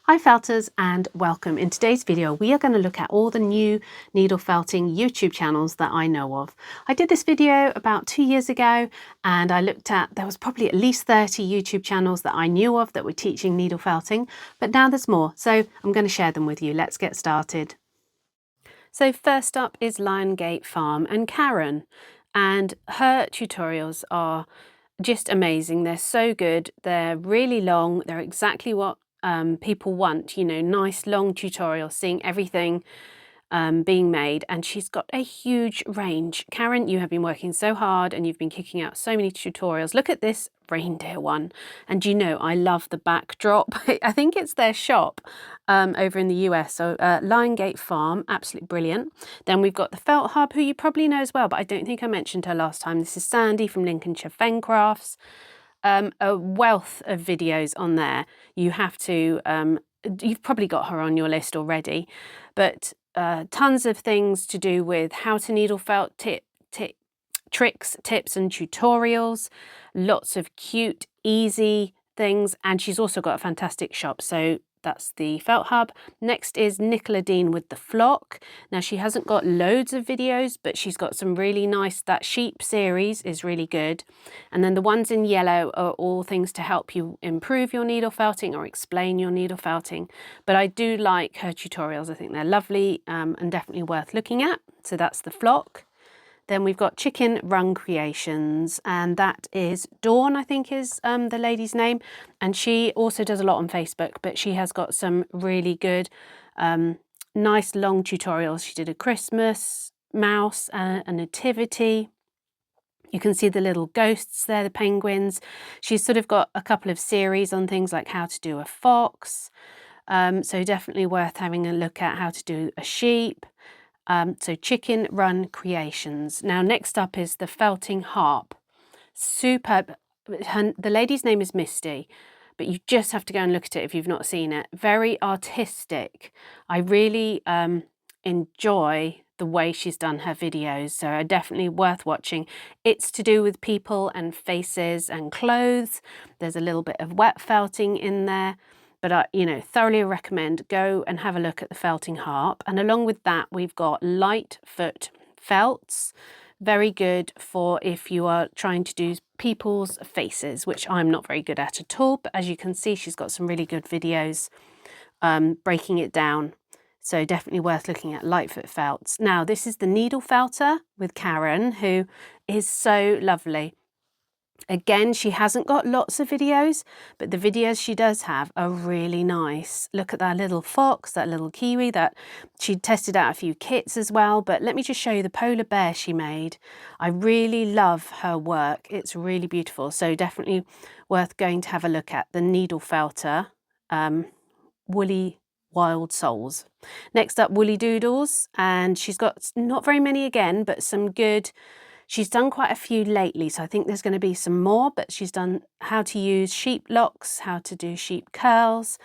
Hi felters and welcome. In today's video we are going to look at all the new needle felting YouTube channels that I know of. I did this video about 2 years ago and I looked at, there was probably at least 30 YouTube channels that I knew of that were teaching needle felting, but now there's more, so I'm going to share them with you. Let's get started. So first up is Liongate Farm and Karen, and her tutorials are just amazing. They're so good, they're really long, they're exactly what people want, you know, nice long tutorials, seeing everything being made, and she's got a huge range. Karen, you have been working so hard and you've been kicking out so many tutorials. Look at this reindeer one, and you know I love the backdrop. I think it's their shop over in the US. So Liongate Farm, absolutely brilliant. Then we've got the Felt Hub, who you probably know as well, but I don't think I mentioned her last time. This is Sandy from Lincolnshire Fen Crafts. A wealth of videos on there. You have to, you've probably got her on your list already, but tons of things to do with how to needle felt, tricks, tips and tutorials, lots of cute, easy things, and she's also got a fantastic shop. So that's the Felt Hub. Next is Nicola Dean with the Flock. Now she hasn't got loads of videos, but she's got some really nice, that sheep series is really good. And then the ones in yellow are all things to help you improve your needle felting or explain your needle felting. But I do like her tutorials. I think they're lovely and definitely worth looking at. So that's the Flock. Then we've got Chicken Run Creations, and that is Dawn, I think is the lady's name. And she also does a lot on Facebook, but she has got some really good, nice long tutorials. She did a Christmas mouse, a nativity. You can see the little ghosts there, the penguins. She's sort of got a couple of series on things like how to do a fox. So definitely worth having a look at how to do a sheep. So Chicken Run Creations. Now next up is the Felting Harp. Superb. The lady's name is Misty, but you just have to go and look at it if you've not seen it. Very artistic. I really enjoy the way she's done her videos, so definitely worth watching. It's to do with people and faces and clothes. There's a little bit of wet felting in there. But I, you know, thoroughly recommend go and have a look at the Felting Harp. And along with that, we've got Lightfoot Felts. Very good for if you are trying to do people's faces, which I'm not very good at all. But as you can see, she's got some really good videos breaking it down. So definitely worth looking at Lightfoot Felts. Now, this is the Needle Felter with Karen, who is so lovely. Again, she hasn't got lots of videos, but the videos she does have are really nice. Look at that little fox, that little kiwi, that she tested out a few kits as well. But let me just show you the polar bear she made. I really love her work. It's really beautiful. So definitely worth going to have a look at the Needle Felter, Woolly Wild Souls. Next up, Woolly Doodles, and she's got not very many again, but some good. She's done quite a few lately, so I think there's going to be some more, but she's done how to use sheep locks, how to do sheep curls.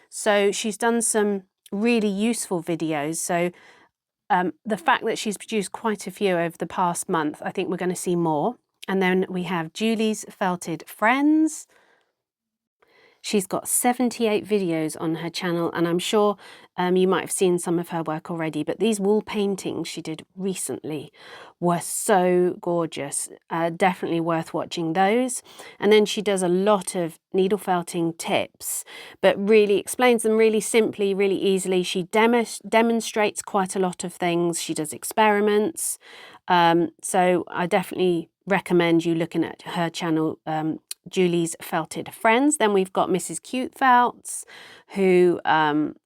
So she's done some really useful videos. So the fact that she's produced quite a few over the past month, I think we're going to see more. And then we have Julie's Felted Friends. She's got 78 videos on her channel, and I'm sure you might have seen some of her work already, but these wall paintings she did recently were so gorgeous. Definitely worth watching those. And then she does a lot of needle felting tips, but really explains them really simply, really easily. She demonstrates quite a lot of things. She does experiments. So I definitely recommend you looking at her channel, Julie's Felted Friends. Then we've got Mrs. Cute Felts, who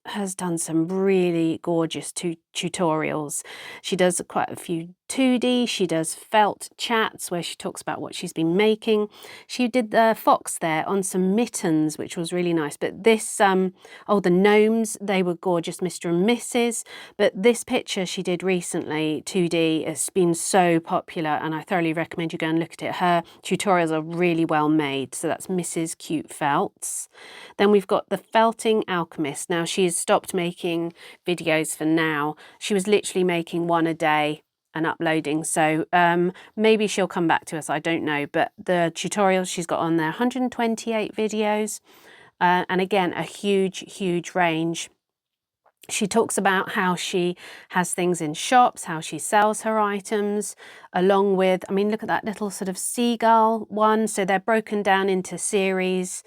has done some really gorgeous tutorials. She does quite a few 2D. She does felt chats where she talks about what she's been making. She did the fox there on some mittens, which was really nice. But this, oh, the gnomes, they were gorgeous, Mr. and Mrs. But this picture she did recently, 2D, it's been so popular, and I thoroughly recommend you go and look at it. Her tutorials are really well made. So that's Mrs. Cute Felts. Then we've got the Felting Alchemist. Now she has stopped making videos for now. She was literally making one a day and uploading, so maybe she'll come back to us, I don't know. But the tutorials she's got on there, 128 videos, and again, a huge range. She talks about how she has things in shops, how she sells her items, along with, I mean, look at that little sort of seagull one. So they're broken down into series,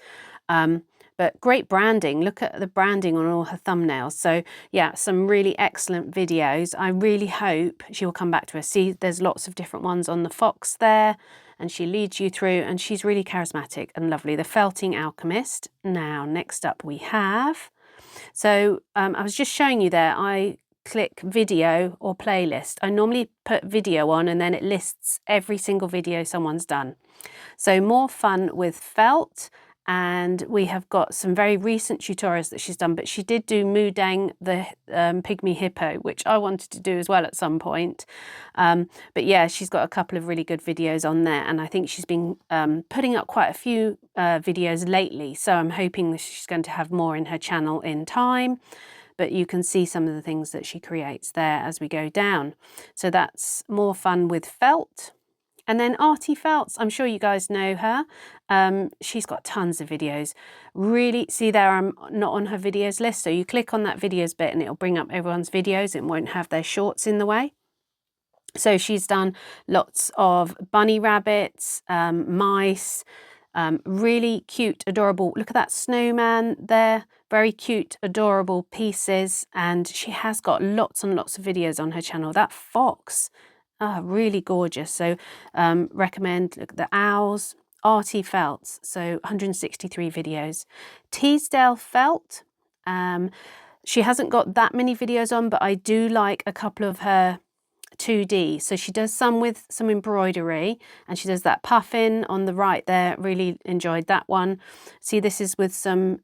but great branding. Look at the branding on all her thumbnails. So yeah, some really excellent videos. I really hope she will come back to us. See, there's lots of different ones on the fox there, and she leads you through, and she's really charismatic and lovely. The Felting Alchemist. Now, next up we have, so I was just showing you there, I click video or playlist. I normally put video on and then it lists every single video someone's done. So more fun with felt, and we have got some very recent tutorials that she's done, but she did do Mudang the pygmy hippo, which I wanted to do as well at some point. But yeah, she's got a couple of really good videos on there, and I think she's been putting up quite a few videos lately, so I'm hoping that she's going to have more in her channel in time. But you can see some of the things that she creates there as we go down. So that's more fun with felt. And then Arty Felts, I'm sure you guys know her. She's got tons of videos. Really, see there, I'm not on her videos list. So you click on that videos bit and it'll bring up everyone's videos. It won't have their shorts in the way. So she's done lots of bunny rabbits, mice, really cute, adorable. Look at that snowman there. Very cute, adorable pieces. And she has got lots and lots of videos on her channel. That fox. Really gorgeous. So recommend, look at the owls, Arty Felts, so 163 videos. Teasellfelt, she hasn't got that many videos on, but I do like a couple of her 2D. So she does some with some embroidery, and she does that puffin on the right there. Really enjoyed that one. See, this is with some,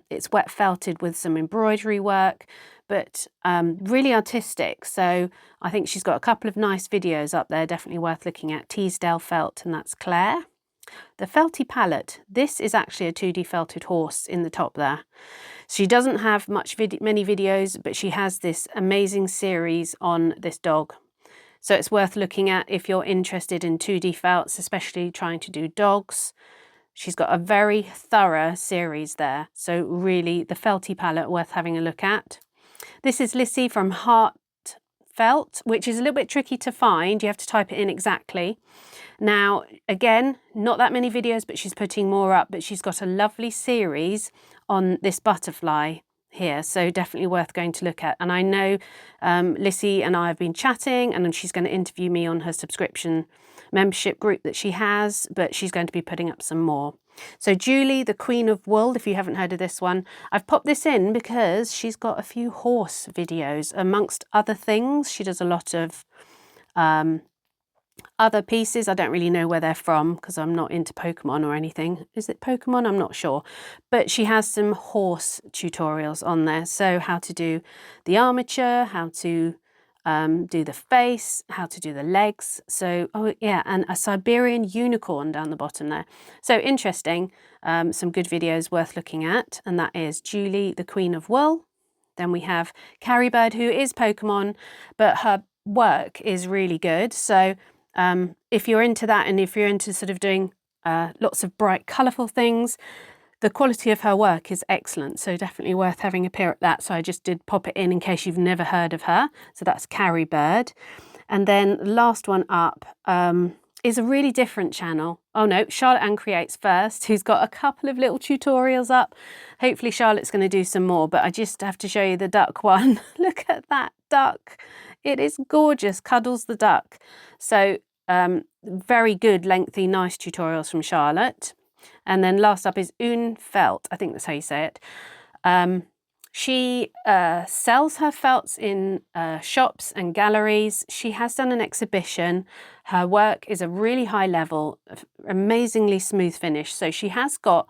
it's wet felted with some embroidery work, but really artistic. So I think she's got a couple of nice videos up there, definitely worth looking at. Teasellfelt, and that's Claire. The Felty palette. This is actually a 2D felted horse in the top there. She doesn't have many videos, but she has this amazing series on this dog. So it's worth looking at if you're interested in 2D felts, especially trying to do dogs. She's got a very thorough series there. So really, the Felty palette worth having a look at. This is Lissy from Heartfelt, which is a little bit tricky to find. You have to type it in exactly. Now, again, not that many videos, but she's putting more up. But she's got a lovely series on this butterfly here, so definitely worth going to look at. And I know Lissy and I have been chatting, and she's going to interview me on her subscription membership group that she has, but she's going to be putting up some more. So Julie, the Queen of Wool, if you haven't heard of this one, I've popped this in because she's got a few horse videos amongst other things. She does a lot of other pieces. I don't really know where they're from because I'm not into Pokemon or anything. Is it Pokemon? I'm not sure. But she has some horse tutorials on there. So how to do the armature, how to do the face, how to do the legs. So, oh yeah, and a Siberian unicorn down the bottom there. So interesting, some good videos worth looking at. And that is Julie, the Queen of Wool. Then we have Carrie Bird, who is Pokemon, but her work is really good. So if you're into that, and if you're into sort of doing lots of bright, colourful things, the quality of her work is excellent, so definitely worth having a peer at that. So I just did pop it in case you've never heard of her. So that's Carrie Bird. And then the last one up is a really different channel. Oh no, Charlotte Ann Creates first, who's got a couple of little tutorials up. Hopefully Charlotte's going to do some more, but I just have to show you the duck one. Look at that duck. It is gorgeous, Cuddles the duck. So very good, lengthy, nice tutorials from Charlotte. And then last up is Felt. I think that's how you say it. She sells her felts in shops and galleries. She has done an exhibition. Her work is a really high level, amazingly smooth finish. So she has got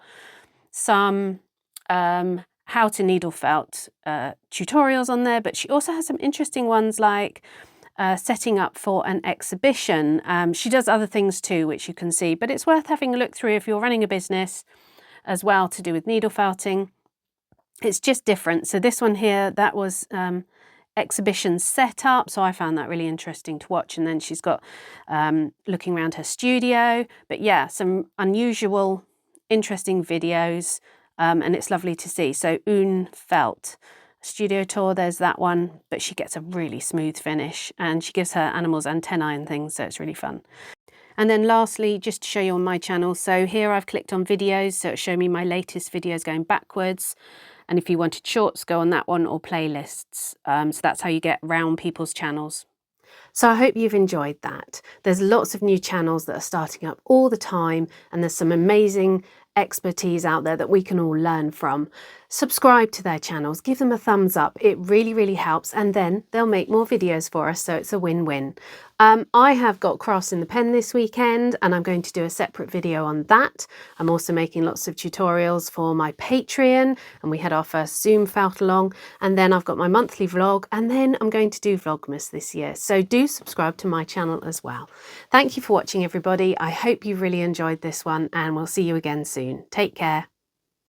some how to needle felt tutorials on there, but she also has some interesting ones like setting up for an exhibition. She does other things too, which you can see, but it's worth having a look through if you're running a business as well to do with needle felting. It's just different. So this one here, that was exhibition setup, so I found that really interesting to watch. And then she's got looking around her studio, but yeah, some unusual, interesting videos. and it's lovely to see. So Felt studio tour, there's that one, but she gets a really smooth finish and she gives her animals antennae and things, so it's really fun. And then lastly, just to show you on my channel, so here I've clicked on videos, so it'll show me my latest videos going backwards. And if you wanted shorts, go on that one, or playlists. So that's how you get round people's channels. So I hope you've enjoyed that. There's lots of new channels that are starting up all the time, and there's some amazing expertise out there that we can all learn from. Subscribe to their channels, give them a thumbs up. It really, really helps, and then they'll make more videos for us, so it's a win-win. I have got cross in the pen this weekend, and I'm going to do a separate video on that. I'm also making lots of tutorials for my Patreon, and we had our first Zoom felt along, and then I've got my monthly vlog, and then I'm going to do Vlogmas this year. So do subscribe to my channel as well. Thank you for watching, everybody. I hope you really enjoyed this one, and we'll see you again soon. Take care.